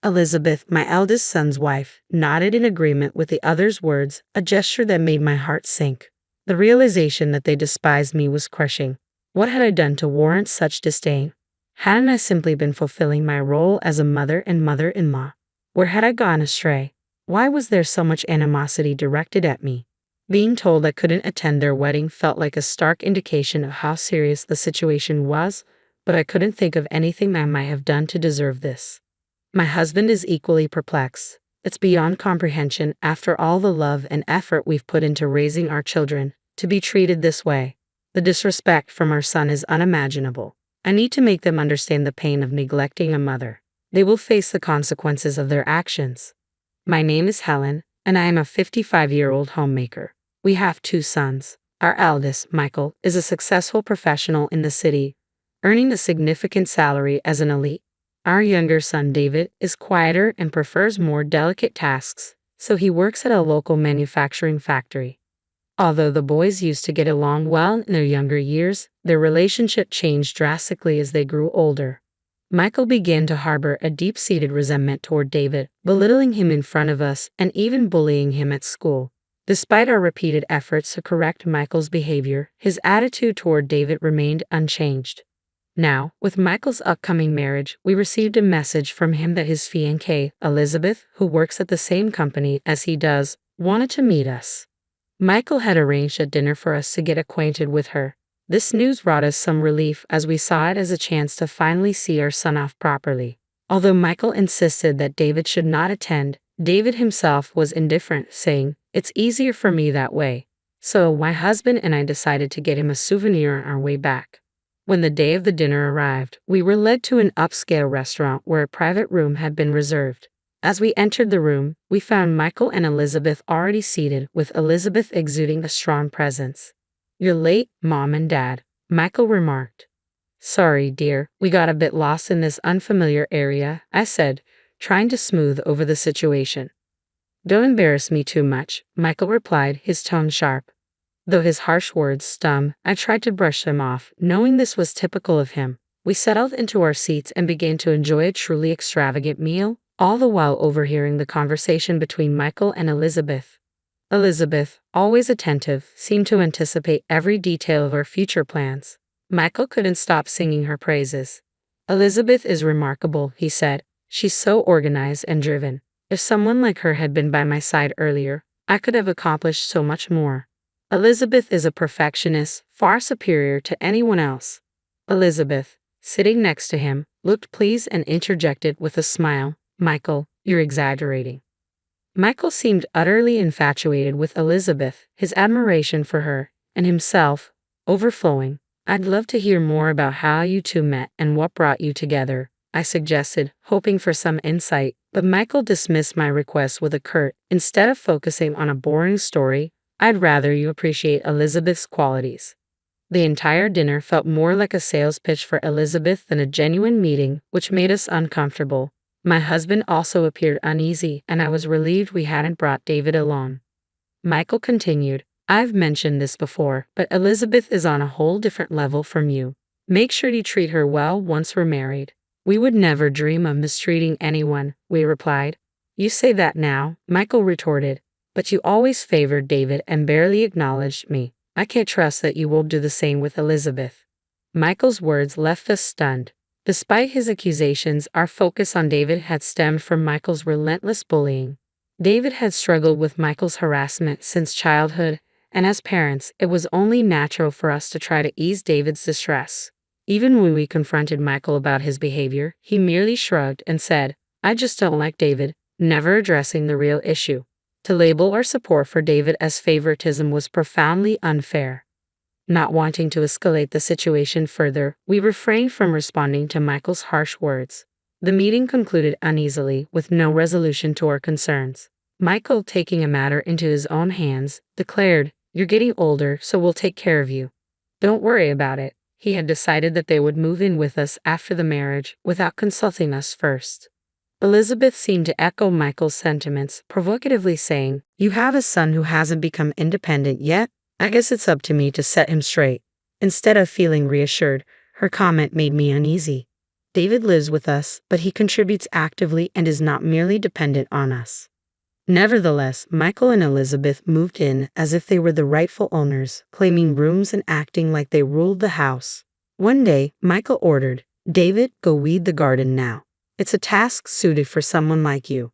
Elizabeth, my eldest son's wife, nodded in agreement with the other's words, a gesture that made my heart sink. The realization that they despised me was crushing. What had I done to warrant such disdain? Hadn't I simply been fulfilling my role as a mother and mother-in-law? Where had I gone astray? Why was there so much animosity directed at me? Being told I couldn't attend their wedding felt like a stark indication of how serious the situation was, but I couldn't think of anything I might have done to deserve this. My husband is equally perplexed. It's beyond comprehension, after all the love and effort we've put into raising our children, to be treated this way. The disrespect from our son is unimaginable. I need to make them understand the pain of neglecting a mother. They will face the consequences of their actions. My name is Helen, and I am a 55-year-old homemaker. We have 2 sons. Our eldest, Michael, is a successful professional in the city, earning a significant salary as an elite. Our younger son, David, is quieter and prefers more delicate tasks, so he works at a local manufacturing factory. Although the boys used to get along well in their younger years, their relationship changed drastically as they grew older. Michael began to harbor a deep-seated resentment toward David, belittling him in front of us and even bullying him at school. Despite our repeated efforts to correct Michael's behavior, his attitude toward David remained unchanged. Now, with Michael's upcoming marriage, we received a message from him that his fiancée, Elizabeth, who works at the same company as he does, wanted to meet us. Michael had arranged a dinner for us to get acquainted with her. This news brought us some relief as we saw it as a chance to finally see our son off properly. Although Michael insisted that David should not attend, David himself was indifferent, saying, "It's easier for me that way." So my husband and I decided to get him a souvenir on our way back. When the day of the dinner arrived, we were led to an upscale restaurant where a private room had been reserved. As we entered the room, we found Michael and Elizabeth already seated, with Elizabeth exuding a strong presence. "You're late, Mom and Dad," Michael remarked. "Sorry, dear, we got a bit lost in this unfamiliar area," I said, trying to smooth over the situation. "Don't embarrass me too much," Michael replied, his tone sharp. Though his harsh words stung, I tried to brush them off, knowing this was typical of him. We settled into our seats and began to enjoy a truly extravagant meal, all the while overhearing the conversation between Michael and Elizabeth. Elizabeth, always attentive, seemed to anticipate every detail of our future plans. Michael couldn't stop singing her praises. "Elizabeth is remarkable," he said. "She's so organized and driven. If someone like her had been by my side earlier, I could have accomplished so much more. Elizabeth is a perfectionist, far superior to anyone else." Elizabeth, sitting next to him, looked pleased and interjected with a smile, "Michael, you're exaggerating." Michael seemed utterly infatuated with Elizabeth, his admiration for her, and himself, overflowing. "I'd love to hear more about how you 2 met and what brought you together," I suggested, hoping for some insight, but Michael dismissed my request with a curt, "Instead of focusing on a boring story, I'd rather you appreciate Elizabeth's qualities." The entire dinner felt more like a sales pitch for Elizabeth than a genuine meeting, which made us uncomfortable. My husband also appeared uneasy, and I was relieved we hadn't brought David along. Michael continued, "I've mentioned this before, but Elizabeth is on a whole different level from you. Make sure you treat her well once we're married." "We would never dream of mistreating anyone," we replied. "You say that now," Michael retorted, "but you always favored David and barely acknowledged me. I can't trust that you will do the same with Elizabeth." Michael's words left us stunned. Despite his accusations, our focus on David had stemmed from Michael's relentless bullying. David had struggled with Michael's harassment since childhood, and as parents, it was only natural for us to try to ease David's distress. Even when we confronted Michael about his behavior, he merely shrugged and said, "I just don't like David," never addressing the real issue. To label our support for David as favoritism was profoundly unfair. Not wanting to escalate the situation further, we refrained from responding to Michael's harsh words. The meeting concluded uneasily, with no resolution to our concerns. Michael, taking a matter into his own hands, declared, "You're getting older, so we'll take care of you. Don't worry about it." He had decided that they would move in with us after the marriage, without consulting us first. Elizabeth seemed to echo Michael's sentiments, provocatively saying, "You have a son who hasn't become independent yet? I guess it's up to me to set him straight." Instead of feeling reassured, her comment made me uneasy. David lives with us, but he contributes actively and is not merely dependent on us. Nevertheless, Michael and Elizabeth moved in as if they were the rightful owners, claiming rooms and acting like they ruled the house. One day, Michael ordered, "David, go weed the garden now. It's a task suited for someone like you."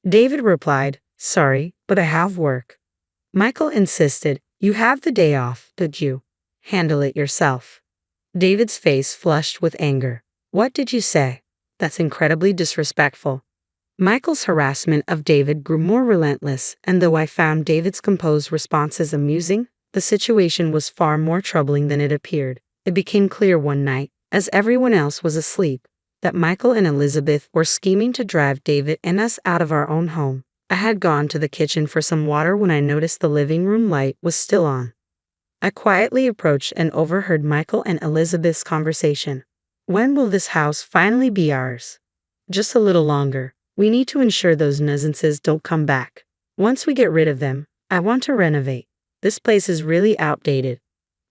David replied, "Sorry, but I have work." Michael insisted, "You have the day off, don't you? Handle it yourself." David's face flushed with anger. "What did you say? That's incredibly disrespectful." Michael's harassment of David grew more relentless, and though I found David's composed responses amusing, the situation was far more troubling than it appeared. It became clear one night, as everyone else was asleep, that Michael and Elizabeth were scheming to drive David and us out of our own home. I had gone to the kitchen for some water when I noticed the living room light was still on. I quietly approached and overheard Michael and Elizabeth's conversation. "When will this house finally be ours?" "Just a little longer. We need to ensure those nuisances don't come back. Once we get rid of them, I want to renovate. This place is really outdated."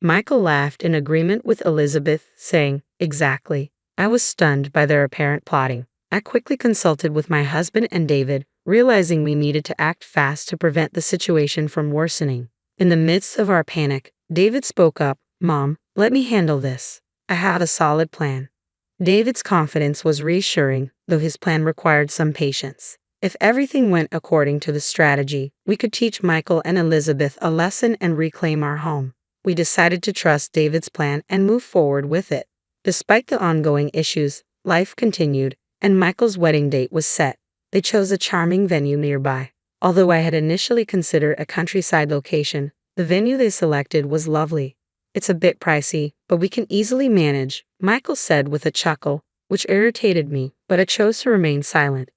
Michael laughed in agreement with Elizabeth, saying, "Exactly." I was stunned by their apparent plotting. I quickly consulted with my husband and David, realizing we needed to act fast to prevent the situation from worsening. In the midst of our panic, David spoke up, "Mom, let me handle this. I have a solid plan." David's confidence was reassuring, though his plan required some patience. If everything went according to the strategy, we could teach Michael and Elizabeth a lesson and reclaim our home. We decided to trust David's plan and move forward with it. Despite the ongoing issues, life continued, and Michael's wedding date was set. They chose a charming venue nearby. Although I had initially considered a countryside location, the venue they selected was lovely. "It's a bit pricey, but we can easily manage," Michael said with a chuckle, which irritated me, but I chose to remain silent.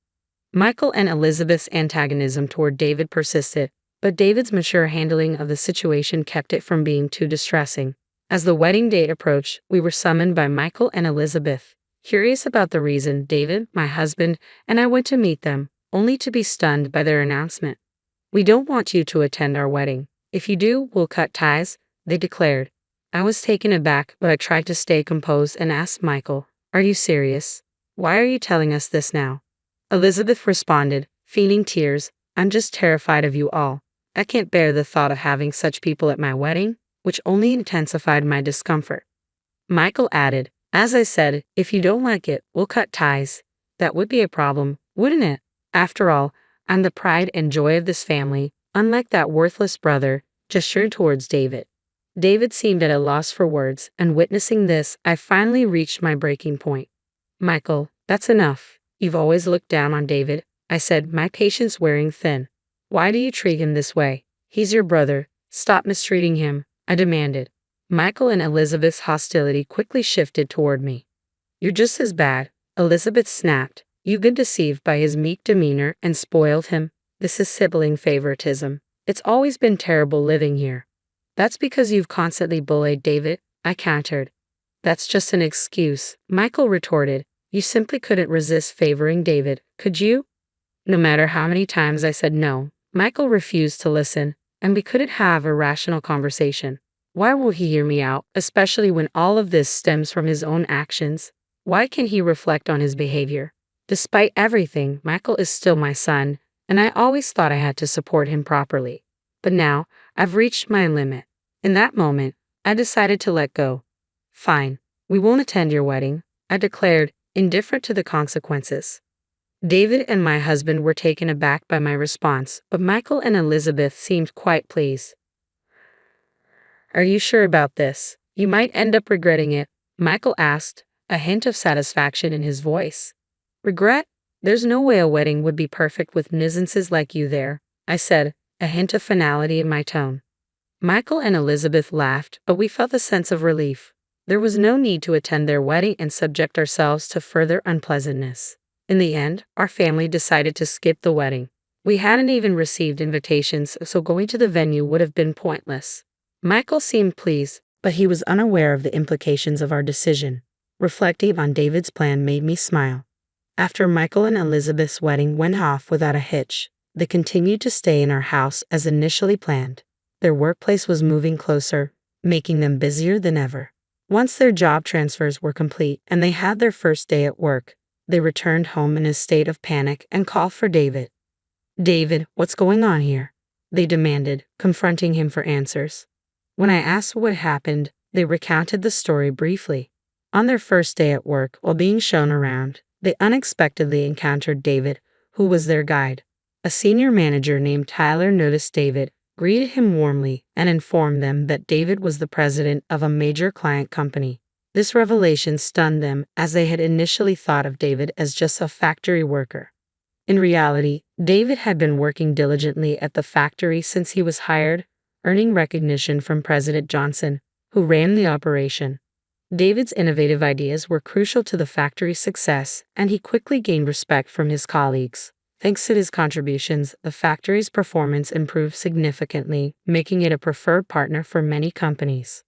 Michael and Elizabeth's antagonism toward David persisted, but David's mature handling of the situation kept it from being too distressing. As the wedding date approached, we were summoned by Michael and Elizabeth. Curious about the reason, David, my husband, and I went to meet them, only to be stunned by their announcement. "We don't want you to attend our wedding. If you do, we'll cut ties," they declared. I was taken aback, but I tried to stay composed and asked Michael, "Are you serious? Why are you telling us this now?" Elizabeth responded, feigning tears, "I'm just terrified of you all. I can't bear the thought of having such people at my wedding," which only intensified my discomfort. Michael added, "As I said, if you don't like it, we'll cut ties." That would be a problem, wouldn't it? After all, I'm the pride and joy of this family, unlike that worthless brother, gestured towards David. David seemed at a loss for words, and witnessing this, I finally reached my breaking point. "Michael, that's enough. You've always looked down on David," I said, my patience wearing thin. "Why do you treat him this way? He's your brother. Stop mistreating him," I demanded. Michael and Elizabeth's hostility quickly shifted toward me. "You're just as bad," Elizabeth snapped. "You've been deceived by his meek demeanor and spoiled him. This is sibling favoritism. It's always been terrible living here." "That's because you've constantly bullied David," I countered. "That's just an excuse," Michael retorted. "You simply couldn't resist favoring David, could you?" No matter how many times I said no, Michael refused to listen, and we couldn't have a rational conversation. Why won't he hear me out, especially when all of this stems from his own actions? Why can't he reflect on his behavior? Despite everything, Michael is still my son, and I always thought I had to support him properly. But now, I've reached my limit. In that moment, I decided to let go. "Fine, we won't attend your wedding," I declared, indifferent to the consequences. David and my husband were taken aback by my response, but Michael and Elizabeth seemed quite pleased. "Are you sure about this? You might end up regretting it," Michael asked, a hint of satisfaction in his voice. "Regret? There's no way a wedding would be perfect with nuisances like you there," I said, a hint of finality in my tone. Michael and Elizabeth laughed, but we felt a sense of relief. There was no need to attend their wedding and subject ourselves to further unpleasantness. In the end, our family decided to skip the wedding. We hadn't even received invitations, so going to the venue would have been pointless. Michael seemed pleased, but he was unaware of the implications of our decision. Reflecting on David's plan made me smile. After Michael and Elizabeth's wedding went off without a hitch, they continued to stay in our house as initially planned. Their workplace was moving closer, making them busier than ever. Once their job transfers were complete and they had their first day at work, they returned home in a state of panic and called for David. "David, what's going on here?" they demanded, confronting him for answers. When I asked what happened, they recounted the story briefly. On their first day at work, while being shown around, they unexpectedly encountered David, who was their guide. A senior manager named Tyler noticed David, greeted him warmly, and informed them that David was the president of a major client company. This revelation stunned them, as they had initially thought of David as just a factory worker. In reality, David had been working diligently at the factory since he was hired, earning recognition from President Johnson, who ran the operation. David's innovative ideas were crucial to the factory's success, and he quickly gained respect from his colleagues. Thanks to his contributions, the factory's performance improved significantly, making it a preferred partner for many companies.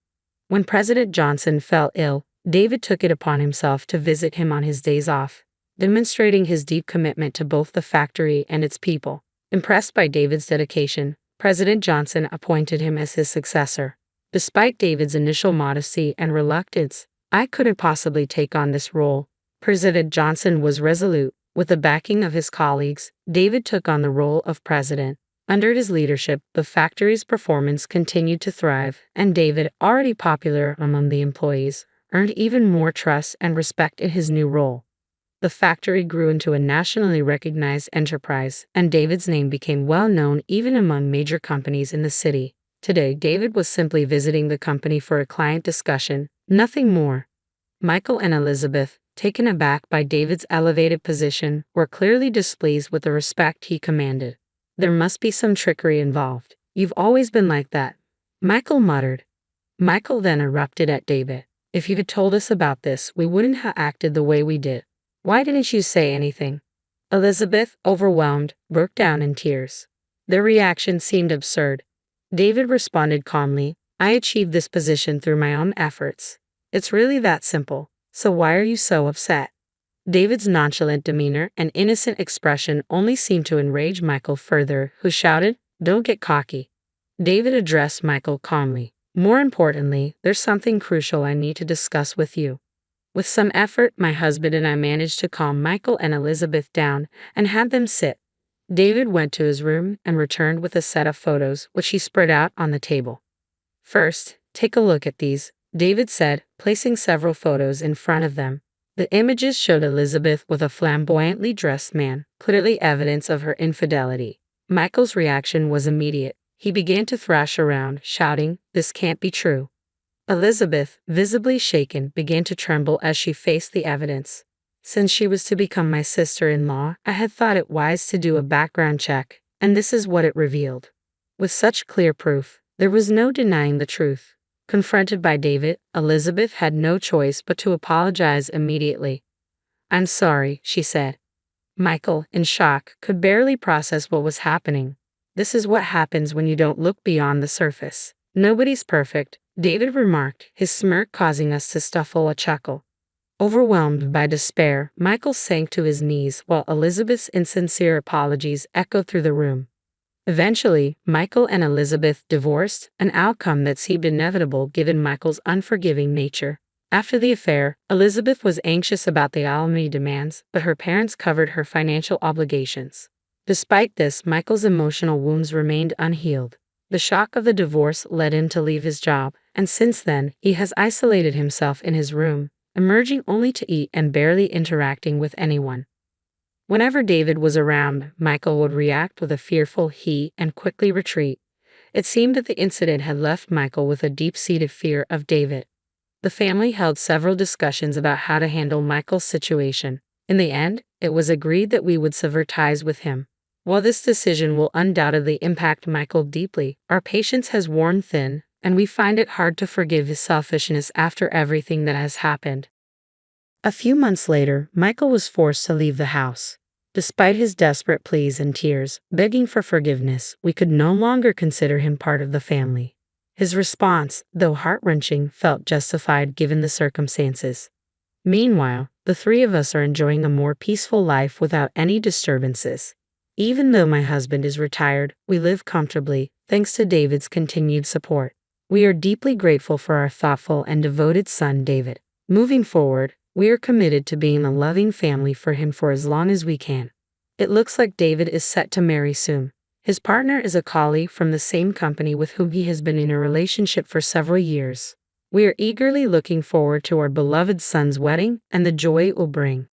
When President Johnson fell ill, David took it upon himself to visit him on his days off, demonstrating his deep commitment to both the factory and its people. Impressed by David's dedication, President Johnson appointed him as his successor. Despite David's initial modesty and reluctance, "I couldn't possibly take on this role," President Johnson was resolute. With the backing of his colleagues, David took on the role of president. Under his leadership, the factory's performance continued to thrive, and David, already popular among the employees, earned even more trust and respect in his new role. The factory grew into a nationally recognized enterprise, and David's name became well known even among major companies in the city. Today, David was simply visiting the company for a client discussion, nothing more. Michael and Elizabeth, taken aback by David's elevated position, were clearly displeased with the respect he commanded. "There must be some trickery involved. You've always been like that," Michael muttered. Michael then erupted at David. "If you had told us about this, we wouldn't have acted the way we did. Why didn't you say anything?" Elizabeth, overwhelmed, broke down in tears. Their reaction seemed absurd. David responded calmly, "I achieved this position through my own efforts. It's really that simple. So why are you so upset?" David's nonchalant demeanor and innocent expression only seemed to enrage Michael further, who shouted, "Don't get cocky." David addressed Michael calmly. "More importantly, there's something crucial I need to discuss with you." With some effort, my husband and I managed to calm Michael and Elizabeth down and had them sit. David went to his room and returned with a set of photos, which he spread out on the table. "First, take a look at these," David said, placing several photos in front of them. The images showed Elizabeth with a flamboyantly dressed man, clearly evidence of her infidelity. Michael's reaction was immediate. He began to thrash around, shouting, "This can't be true." Elizabeth, visibly shaken, began to tremble as she faced the evidence. "Since she was to become my sister-in-law, I had thought it wise to do a background check, and this is what it revealed." With such clear proof, there was no denying the truth. Confronted by David, Elizabeth had no choice but to apologize immediately. "I'm sorry," she said. Michael, in shock, could barely process what was happening. "This is what happens when you don't look beyond the surface. Nobody's perfect," David remarked, his smirk causing us to stifle a chuckle. Overwhelmed by despair, Michael sank to his knees while Elizabeth's insincere apologies echoed through the room. Eventually, Michael and Elizabeth divorced, an outcome that seemed inevitable given Michael's unforgiving nature. After the affair, Elizabeth was anxious about the alimony demands, but her parents covered her financial obligations. Despite this, Michael's emotional wounds remained unhealed. The shock of the divorce led him to leave his job, and since then, he has isolated himself in his room, emerging only to eat and barely interacting with anyone. Whenever David was around, Michael would react with a fearful "he" and quickly retreat. It seemed that the incident had left Michael with a deep-seated fear of David. The family held several discussions about how to handle Michael's situation. In the end, it was agreed that we would sever ties with him. While this decision will undoubtedly impact Michael deeply, our patience has worn thin, and we find it hard to forgive his selfishness after everything that has happened. A few months later, Michael was forced to leave the house. Despite his desperate pleas and tears, begging for forgiveness, we could no longer consider him part of the family. His response, though heart-wrenching, felt justified given the circumstances. Meanwhile, the three of us are enjoying a more peaceful life without any disturbances. Even though my husband is retired, we live comfortably, thanks to David's continued support. We are deeply grateful for our thoughtful and devoted son, David. Moving forward, we are committed to being a loving family for him for as long as we can. It looks like David is set to marry soon. His partner is a colleague from the same company with whom he has been in a relationship for several years. We are eagerly looking forward to our beloved son's wedding and the joy it will bring.